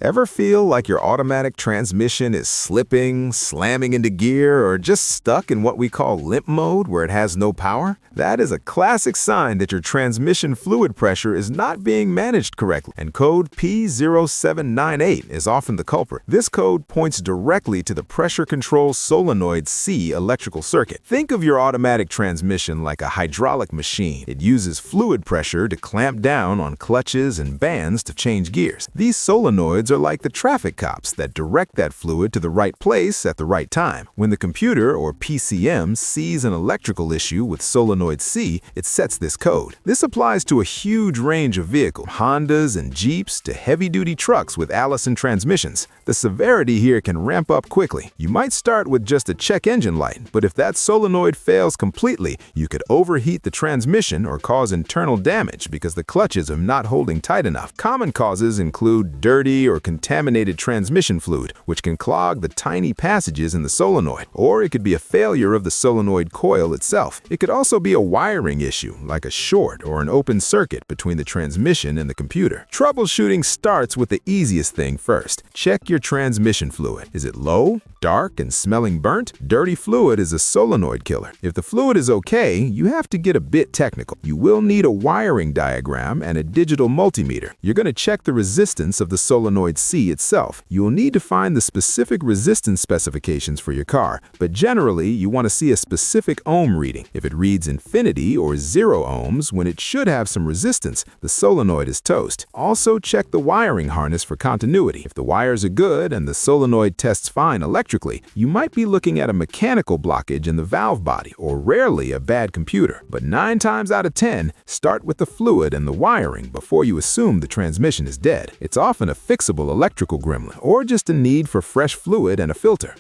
Ever feel like your automatic transmission is slipping, slamming into gear, or just stuck in what we call limp mode where it has no power? That is a classic sign that your transmission fluid pressure is not being managed correctly, and code P0798 is often the culprit. This code points directly to the Pressure Control Solenoid C electrical circuit. Think of your automatic transmission like a hydraulic machine. It uses fluid pressure to clamp down on clutches and bands to change gears. These solenoids are like the traffic cops that direct that fluid to the right place at the right time. When the computer, or PCM, sees an electrical issue with solenoid C, it sets this code. This applies to a huge range of vehicles, Hondas and Jeeps to heavy-duty trucks with Allison transmissions. The severity here can ramp up quickly. You might start with just a check engine light, but if that solenoid fails completely, you could overheat the transmission or cause internal damage because the clutches are not holding tight enough. Common causes include dirty or contaminated transmission fluid, which can clog the tiny passages in the solenoid, or it could be a failure of the solenoid coil itself. It could also be a wiring issue, like a short or an open circuit between the transmission and the computer. Troubleshooting starts with the easiest thing first. Check your transmission fluid. Is it low, dark, and smelling burnt? Dirty fluid is a solenoid killer. If the fluid is okay, you have to get a bit technical. You will need a wiring diagram and a digital multimeter. You're going to check the resistance of the solenoid C itself. You will need to find the specific resistance specifications for your car, but generally you want to see a specific ohm reading. If it reads infinity or 0 ohms when it should have some resistance, the solenoid is toast. Also check the wiring harness for continuity. If the wires are good and the solenoid tests fine electrically, you might be looking at a mechanical blockage in the valve body or rarely a bad computer. But 9 times out of 10, start with the fluid and the wiring before you assume the transmission is dead. It's often a fixable electrical gremlin or just a need for fresh fluid and a filter.